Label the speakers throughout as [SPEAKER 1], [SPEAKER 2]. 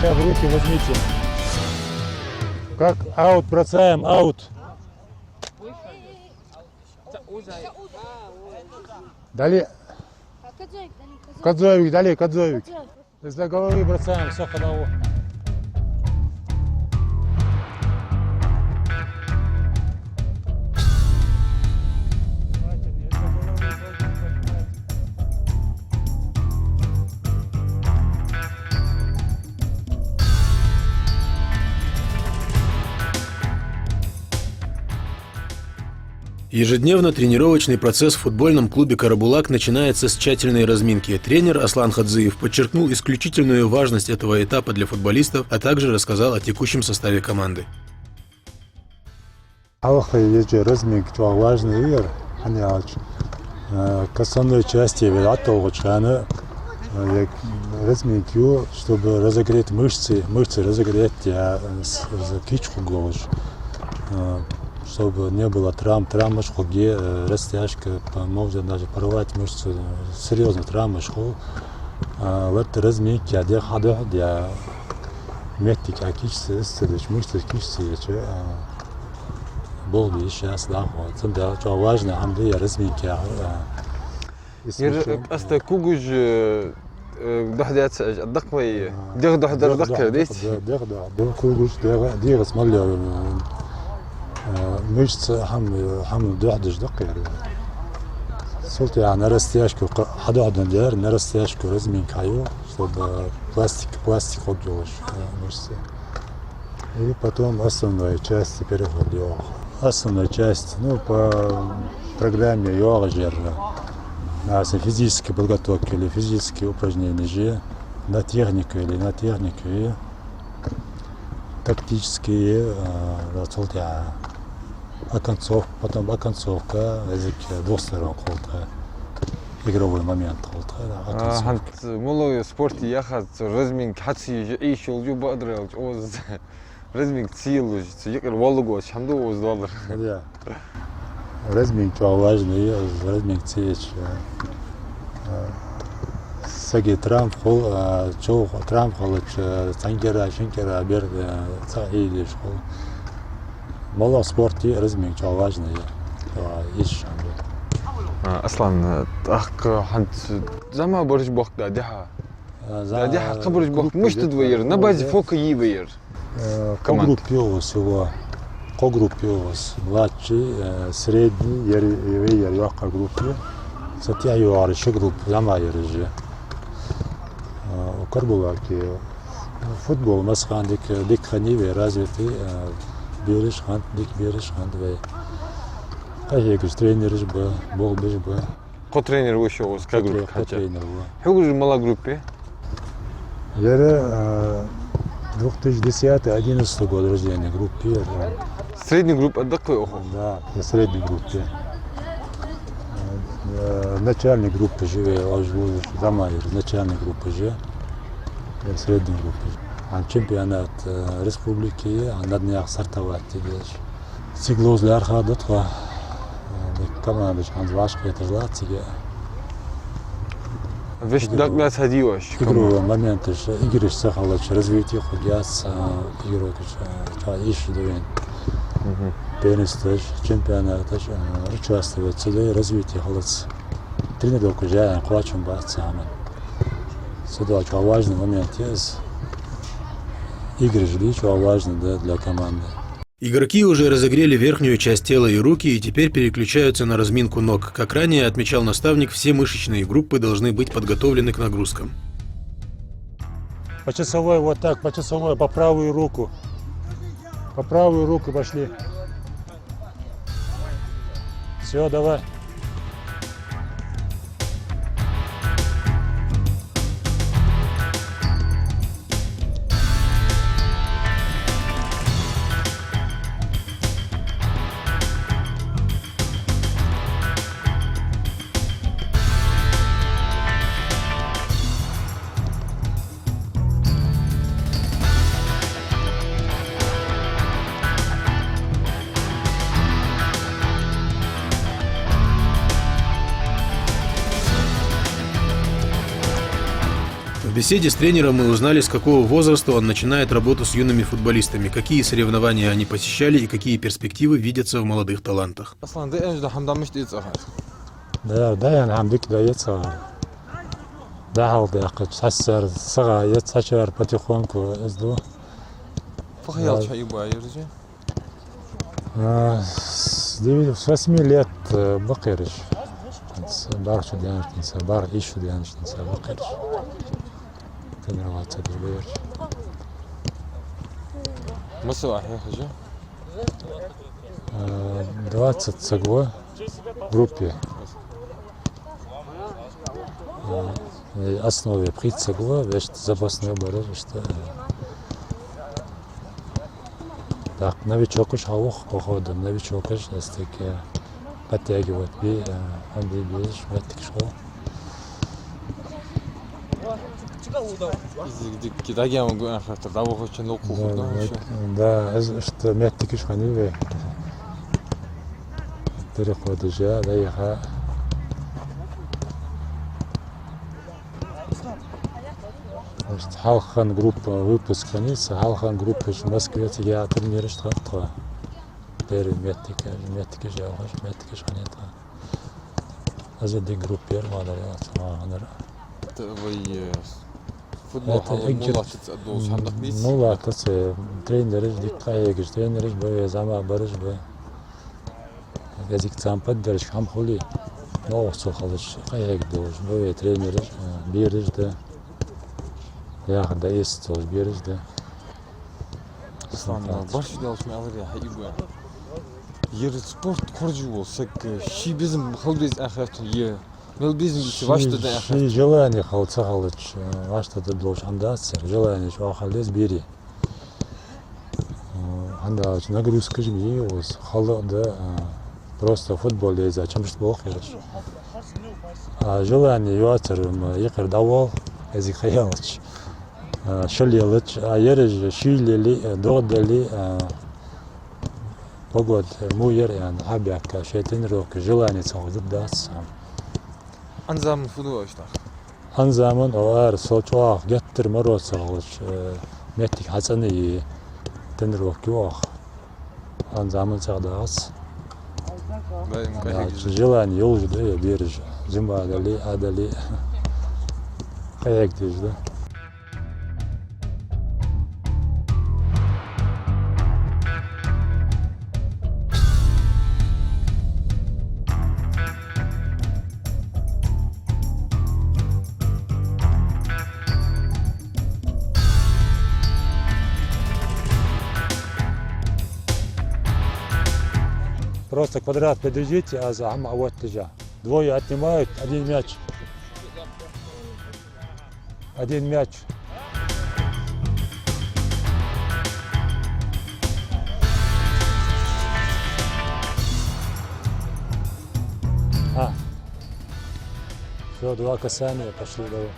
[SPEAKER 1] Сейчас в руки возьмите. Как аут бросаем, аут. Далее. Кадзовик, далее, Кадзовик. Из-за головы бросаем, все ходово.
[SPEAKER 2] Ежедневно тренировочный процесс в футбольном клубе «Карабулак» начинается с тщательной разминки. Тренер Аслан Хадзиев подчеркнул исключительную важность этого этапа для футболистов, а также рассказал о текущем составе команды.
[SPEAKER 1] Разминка важная. К основной части разминку, чтобы разогреть мышцы разогреть кичку голову. Чтобы не было травм, растяжка, можно даже порвать мышцу, серьезно травмы, в этой разминке я метки кичцы, мышцы кичцы, бол сейчас, да, это очень важно, разминки.
[SPEAKER 3] أصلا كوجوج دحدات الدقوي دق ديت
[SPEAKER 1] كوجوج دير اسمه مشت حم دحدش دقيقة صرت يعني رستياشكو حدا عدنا دير نرستياشكو رزمين كايو чтобы пластик отделаешь мышцы. И потом основная часть переход йога. Основная часть, по программе йога жирно. Физические подготовки или физические упражнения же на технику или на технику и тактические потом оконцовка, язык двух сторон игровой момент.
[SPEAKER 3] مولو سبورتي ياخذ رزمين حتى يعيش الجو بقدر أوز رزمين تسيلوج تجيكر والله حمدو أوز دولار.
[SPEAKER 1] رزمين важный, رزمين تسيج سجى ترام خل ترام خلش تنجرة شنكرة برد صحيح شغل مولو سبورتي رزمين важный إيش
[SPEAKER 3] أصلاً أخ حد زمان برج بوق دادها قبرج بوق مش تدوير نباز فوق يوير
[SPEAKER 1] Когруппиос, младший, средний, ярко группе, сатьяю арышы группе, замайыры же. У Карабулаке футбол масхандик дикханиве развитый, береш ханд, дик береш ханд вей. Кайгиш тренер ж бы, бол биш бы.
[SPEAKER 3] Ко тренер выше у вас как группе хотя?
[SPEAKER 1] Тренер был.
[SPEAKER 3] Хюгуж мала группе?
[SPEAKER 1] Я 2010-2011 год рождения группе.
[SPEAKER 3] Средняя группа такой охо?
[SPEAKER 1] Да, на средней группе. Начальной группы живе, Замайр, начальной группы же, средней группы. А чемпионат республики, на днях стартовать тигеш. Сиглозли архадатва, команда шанзвашка, это жлатиге.
[SPEAKER 3] Вещь догнать ходилось.
[SPEAKER 1] Игровые моменты, игры сахалыч, развитие ходятся, игры ищут довен. Первенство, чемпионат, участвовать, сюда развитие холодца. Тренировку же, хочем баться, сюда очень важный момент есть. Игры же очень важны для команды.
[SPEAKER 2] Игроки уже разогрели верхнюю часть тела и руки и теперь переключаются на разминку ног. Как ранее отмечал наставник, все мышечные группы должны быть подготовлены к нагрузкам.
[SPEAKER 1] По часовой вот так, по часовой, по правую руку. По правую руку пошли. Все, давай.
[SPEAKER 2] беседе с тренером мы узнали, с какого возраста он начинает работу с юными футболистами, какие соревнования они посещали и какие перспективы видятся в молодых талантах.
[SPEAKER 3] Аслан, да энжда хамдамыш дейцахар.
[SPEAKER 1] Да, я хамдик да яца. Да, халда сассар сага яцачар потихоньку сду.
[SPEAKER 3] Фахял чайба ерже.
[SPEAKER 1] С 8 лет бакырыш. Бар шудяншница, бар и шудяншница бакырыш. Тренироваться дежбер.
[SPEAKER 3] Масу ахя хажа.
[SPEAKER 1] 20 саго в группе. Основе прицегло, вещь запасной барыш, что так новичок уж халух походом, новичок уж настолько подтягивать би, анди биш, метик шел.
[SPEAKER 3] Изик кидаги могу ахта, да вот очень локу худо.
[SPEAKER 1] Да, что метик шел не ве. Переходы же, да я. Халхан группа выпуск конец, Халхан группа в Москве я тренер штрафа. Перед метика жалош, метика шанета. Азадин группер мадаря, саманара.
[SPEAKER 3] Вы футбол мулатец адос хамдак мис.
[SPEAKER 1] Мулатец тренер диккая гиш тренер бе зама барыш бе. Язык сам поддержь хамхули. Но сохалыш каяк дож бе тренер бириш да. Я да есть тоже берешь, да.
[SPEAKER 3] Аслан, барш делаешь мне алыр хайба. Ер спорт коржу болсак, ши безим халбез ахат е. Мел безим вашта да ахат.
[SPEAKER 1] Ши желание халца халыч, вашта да долж андасер, желание шо халез бери. Анда нагрузка же есть, хало да просто футбол за чем что бохерш. А желание юатер якер давал, язык хаялч. Шалилыч, а ереж шилили, додали, погод муер, хабяка, шейтинрок, желание цогдит даст.
[SPEAKER 3] Анзам футбол işte.
[SPEAKER 1] Анзаман оар сочуах геттер мороз цогдич, метик хасаны тинрок юах. Анзаман цогдас. Желание юлжда я береж, зимба адали, каяк дежда. Просто квадрат подержите, а за вот тяжа. Двое отнимают, один мяч. Один мяч. Все, два касания, пошли давай.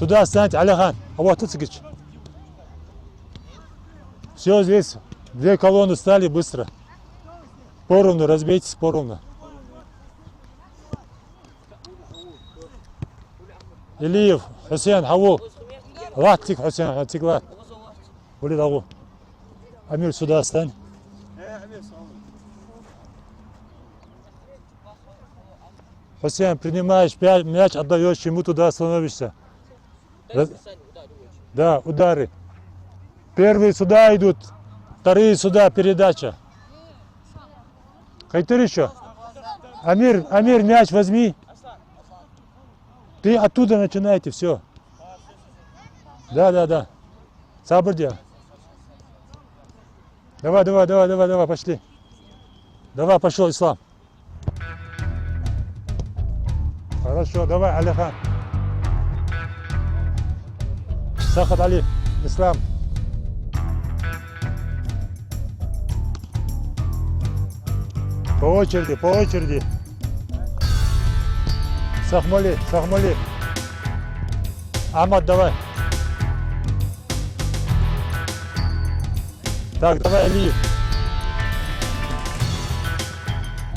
[SPEAKER 1] Туда встаньте, Алихан, а вот тут сгич. Все здесь, две колонны стали быстро. Поровну, разбейтесь поровну. Илиев, حسين حوو واتك حسين هاتك وات ولد أبو أمير سوداستان Хусейн, принимаешь мяч, отдаешь ему туда, становишься. Да, удары. Первые сюда идут, вторые сюда, передача. Кайтыр еще. Амир, мяч возьми. Ты оттуда начинаете, все. Да. Сабр делай. Давай, пошли. Давай, пошел, Ислам. Хорошо, давай, Алихан. Сахат Али, Ислам. По очереди. Сахмали. Ахмад, давай. Так, давай, Алиев.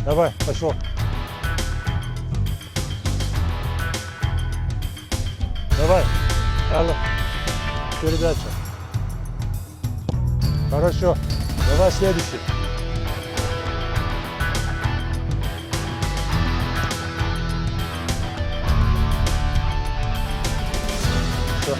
[SPEAKER 1] Давай, пошел. Давай, Алла, передача. Хорошо, давай следующий. Все.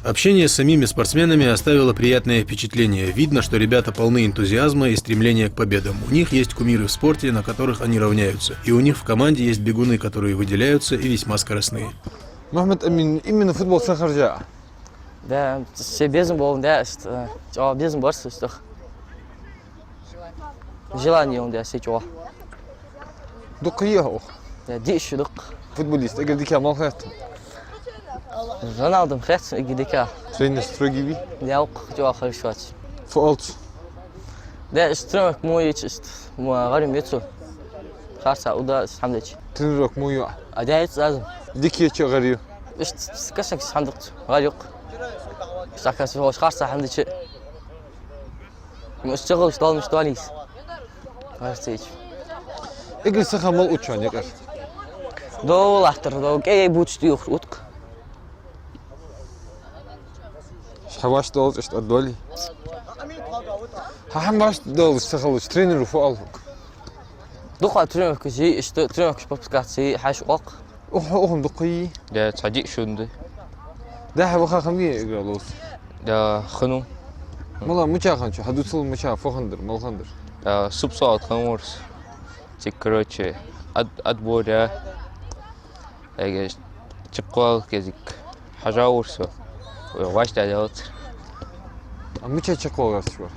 [SPEAKER 2] Общение с самими спортсменами оставило приятное впечатление. Видно, что ребята полны энтузиазма и стремления к победам. У них есть кумиры в спорте, на которых они равняются. И у них в команде есть бегуны, которые выделяются и весьма скоростные.
[SPEAKER 3] Мохаммед Амин, именно футбол Сахарджа.
[SPEAKER 4] Да, все безум был, да, безум борс, что желание он да сечо.
[SPEAKER 3] Дукиехо.
[SPEAKER 4] Да, дичь дук.
[SPEAKER 3] Футболист, игры дикя малхат.
[SPEAKER 4] Роналдо хрет игдика.
[SPEAKER 3] Тренер строгиви.
[SPEAKER 4] Да, ук жо хорошо.
[SPEAKER 3] Фуалц.
[SPEAKER 4] Да, строк мой чист. Ма гарим яцу. Харса уда самдеч.
[SPEAKER 3] Тренерок мою.
[SPEAKER 4] Адайт лазм.
[SPEAKER 3] Дикие чагари.
[SPEAKER 4] Ишт кашак сандык. غاليق. ساكاس هو خارسة حمدش. مشتغل اشتغل مش توانيس. هاستيج.
[SPEAKER 3] игры саха мал учан якар.
[SPEAKER 4] دو لحتر دو كي بوتش تيوخ وتك.
[SPEAKER 3] حواش دولز اشت ادولي. حواش دولز سخلوش тренеру фуалфук.
[SPEAKER 4] دقة تريمك كشي اشت تريمك شبابسكات شي حاش وق.
[SPEAKER 3] اوهم دقي.
[SPEAKER 5] ده تصديق شوندي
[SPEAKER 3] ده حبخا خمية игра لوس.
[SPEAKER 5] ده خنو
[SPEAKER 3] مالا مچا خانچو حدوثل مچا فخندر مالخندر.
[SPEAKER 5] ده سبسات خمورس تكررش أدبور ده اگه چقال كذيك حجاورسو وواش دادات
[SPEAKER 3] مچا چقال گرس شو.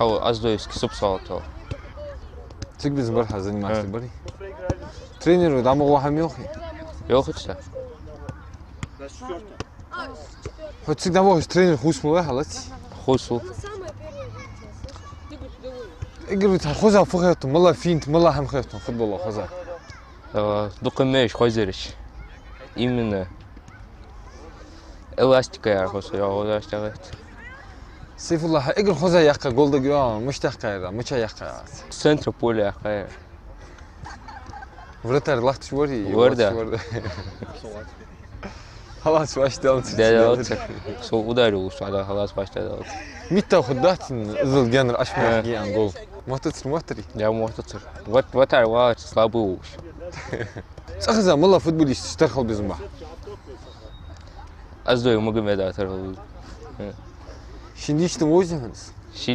[SPEAKER 5] هو أزدويس كسبسات هو
[SPEAKER 3] تك bizim var hazır maçta bari. Treneru da ama o ham yok.
[SPEAKER 5] yok işte
[SPEAKER 3] Хоть da var trener хусму var halat.
[SPEAKER 5] خوصو
[SPEAKER 3] игры та хоза фохет мала финт мала ham хет футбол хоза.
[SPEAKER 5] دقمش خازرش именно эластика я خوصو я هذا اشتغلت
[SPEAKER 3] Seyfullah игры хоза yakka golda gör müştaq qayra mıça yakka.
[SPEAKER 5] центр поля خير
[SPEAKER 3] Вратарь лахтыш var ya.
[SPEAKER 5] Var da.
[SPEAKER 3] Halas başlayalım.
[SPEAKER 5] دادات сол ударил على خلاص başladı
[SPEAKER 3] Mitta худатин ızıl gener aşmaya giyen gol. Mototsur motori.
[SPEAKER 5] я мотоцикл вот var слабый уж
[SPEAKER 3] Сахза мала футболист штархал bizim bah.
[SPEAKER 5] أزدوي مقبل ترى
[SPEAKER 3] Şimdi işte ozyanız.
[SPEAKER 5] شي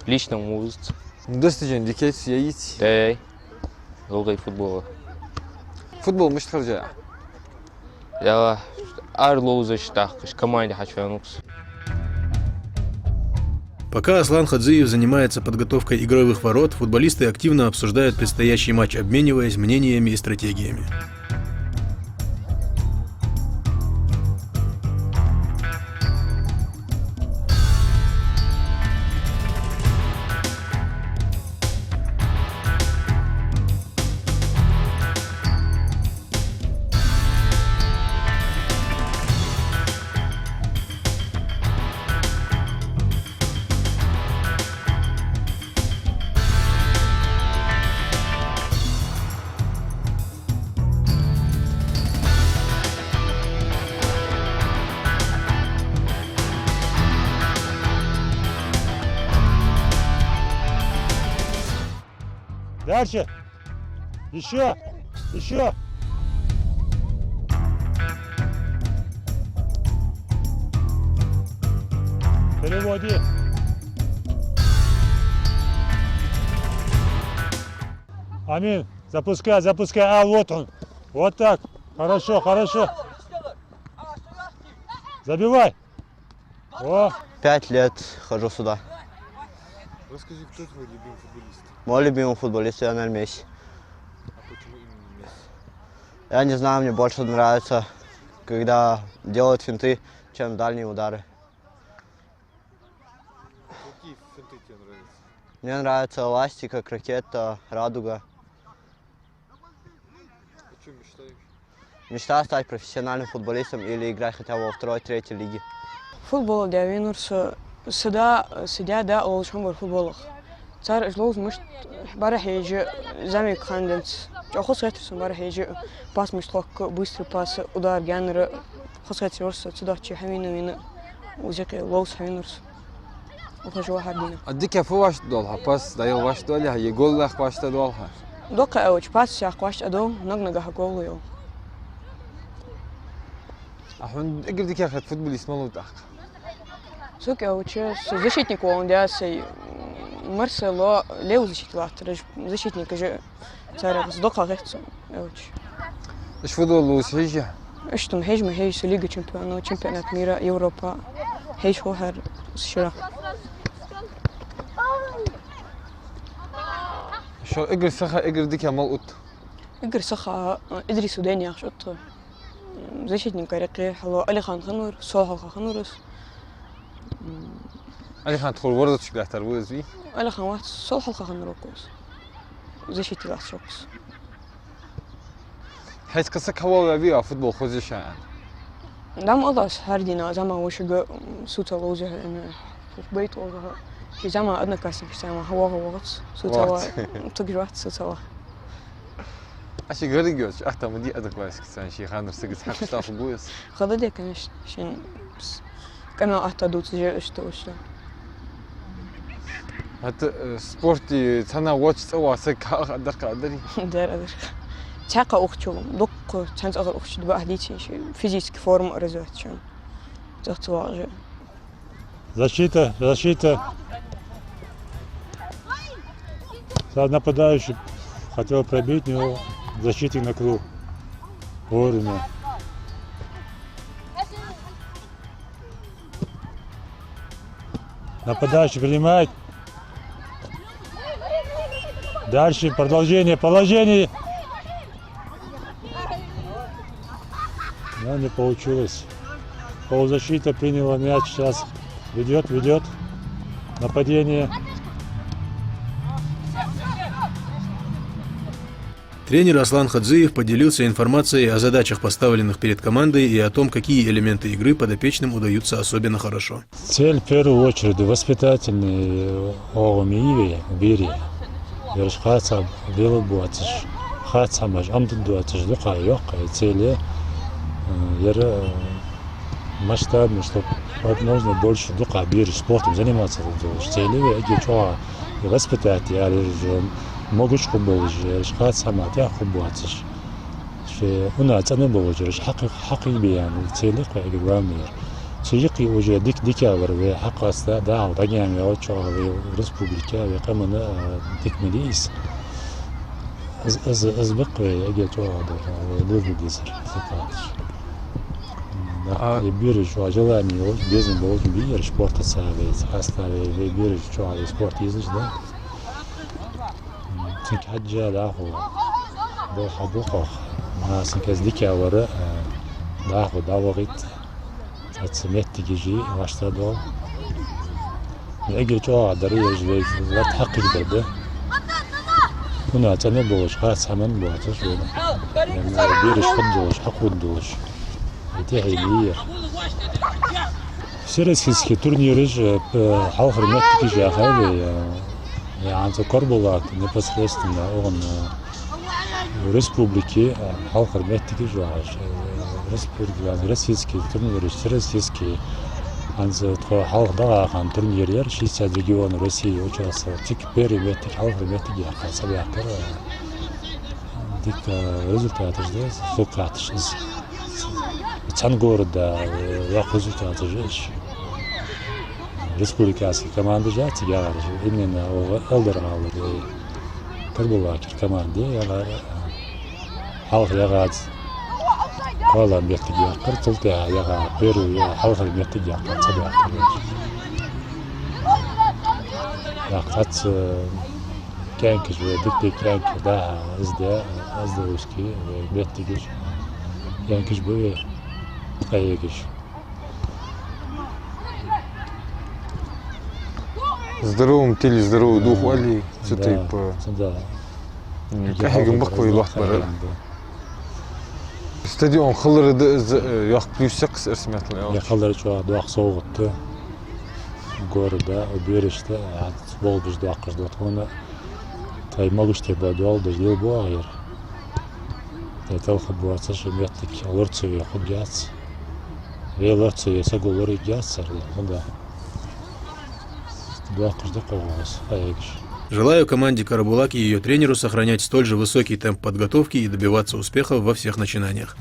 [SPEAKER 5] лично موزت
[SPEAKER 3] Достижен дикет яиц.
[SPEAKER 5] да долгой футбола
[SPEAKER 3] Futbol müştarca.
[SPEAKER 5] я Арлоузыш тахкыш команде хочу анукс
[SPEAKER 2] Пока Аслан Хадзиев занимается подготовкой игровых ворот, футболисты активно обсуждают предстоящий матч, обмениваясь мнениями и стратегиями.
[SPEAKER 1] Дальше. Еще. Еще. Переводи. Амин. Запускай, запускай. А, вот он. Вот так. Хорошо, хорошо. Забивай. О,
[SPEAKER 6] 5 лет хожу сюда.
[SPEAKER 3] Расскажи, кто твой любимый футболист?
[SPEAKER 6] Мой любимый футболист Лионель Месси.
[SPEAKER 3] А почему именно Месси?
[SPEAKER 6] Я не знаю, мне больше нравится, когда делают финты, чем дальние удары.
[SPEAKER 3] Какие финты тебе нравятся?
[SPEAKER 6] Мне нравится эластика, крокета, радуга.
[SPEAKER 3] О чем мечтаешь?
[SPEAKER 6] Мечта стать профессиональным футболистом или играть хотя бы во второй-третьей лиге.
[SPEAKER 7] Футбол داوينورس سدا دا أولشهم بالفوتبول. صار إجلوز مش برا هيجي زمي كاندنس. أخص غيرسون برا هيجي باس مش تلقى بوستر باس ودار جانر خص غيرسون صدا شيء حمينا وين وزكي لوس حمينورس. وخشوا حدينا.
[SPEAKER 3] أديك فواش دولها باس دايل واش دولها يقول لك واش دولها.
[SPEAKER 7] دوكا أوج باس شاق واش أدو نقنقة هقول يوم.
[SPEAKER 3] أحن أقول لك يا أخي فوتبوليست مالو تاعك.
[SPEAKER 7] Суки, а учился защитник он дясей Марсело лев защитник же царь сдока гехцом.
[SPEAKER 3] إيش فضل هيجي؟
[SPEAKER 7] إيش تم هيج ما هيج ليغا تشامبيون تشامبيونات ميرا أوروبا هيج هو هر شرا.
[SPEAKER 3] شو إقر سخا إقر ديك مال أوت.
[SPEAKER 7] إقر سخا إدري سوداني أخشط защитник رقي حلو علي خان خنور صالح خنورس.
[SPEAKER 3] علي خان تقول ورد شكلها ترويز بي.
[SPEAKER 7] علي خان واحد صالح خنوركوس защитник أخشوكس.
[SPEAKER 3] حيث قصك هو بيها فوتبول خوزيش يعني.
[SPEAKER 7] دام أضاس هاردينا زمان وشجع سوتا لوزه إنه بيت وجه في زمان أدنى كاسم في زمان هو وقت سوتا تجربة سوتا.
[SPEAKER 3] أشي غير جوش أحتى مدي أدق بس كسان شيء خان نفسك تحب تشتاف بويس.
[SPEAKER 7] خذ كانش شين كنا أحتى دوت جل اشتوشة.
[SPEAKER 3] حتى سبورتي تنا واتش أو سك أدرك أدري.
[SPEAKER 7] دار أدرك. تحقق أختهم دق تحنت أغر أخت دبا أهديتي شيء فيزيك فورم أرزوات شون. تختواج.
[SPEAKER 1] защита, защита. Сам нападающий хотел пробить, но защитник накрыл вовремя. Нападающий принимает. Дальше продолжение положения. Но не получилось. Полузащита приняла мяч, сейчас ведет нападение.
[SPEAKER 2] Тренер Аслан Хадзиев поделился информацией о задачах, поставленных перед командой, и о том, какие элементы игры подопечным удаются особенно хорошо.
[SPEAKER 1] Цель в первую очередь воспитательный огомиеве бери. Вершхаца белый буатиш. Хаца маж амдын дуатиш дука yok цели. Масштабно, чтобы возможно больше дука бери спортом заниматься. Цели эти чего воспитать я могуч футбол же шхат самат я футболчиш что у нас не было же حقي بيان цели قوامير سيقي وجه ديكابر وحق استا دا ودغان يا چو республика وقمنا تكمليس از بقى اجي تو لوجو ديزر فقط يبيرج желание без него бир спорта савец оставить выбирать что спорт изж да تك حاجة لاخو بوخ ما سنكز ديكا ورا لاخو داوغيت تسميت تيجي واشتا دو اجي تو دريج لا تحقق برده هنا تاني بوش خاص حمن بواتش ولا بيرش خدوش حقودوش يتيحي لي سيرسكي تورنيرج حاخر ما تيجي اخاوي يعني تقربوا непосредственно он республики халқар меттики жуаш республика российский турнир российский Анзы тхо халықда қан турнирлер 60 регион России участвовал. Тик переметик халық реметик я қасабияқыр. Дик результаты ждет, сокаты шыз. Цан города яқ результаты жеш. Республикасы команды жат, я именно элдер алды. Турбулакер команды я халық яғад. Кала метик я кыртылты яға беру я халық метик я қасабияқыр. Яқат кәнкіш дикте кәнкі да азды метикиш кәнкіш бөе қайегиш.
[SPEAKER 3] Здоровым теле, здоровый дух вали. Что-то
[SPEAKER 1] Да.
[SPEAKER 3] кәхегін бақпай уақыт бар. Стадион қылырды яқ плюсек сәрсіметілі.
[SPEAKER 1] Я қалдары чуа дуақ соғытты. Города убережді. Бол біз дуақ қырдуат. Оны таймалышты бәдуал да жел бұағыр. Тәтәлқы бұатса жеметтік лұртсыве құдияц. Ве лұртсыве сәгі лұры гияц сәрлі. Онда дуақ қырды қоғыз. Айегіш.
[SPEAKER 2] Желаю команде «Карабулак» и ее тренеру сохранять столь же высокий темп подготовки и добиваться успехов во всех начинаниях.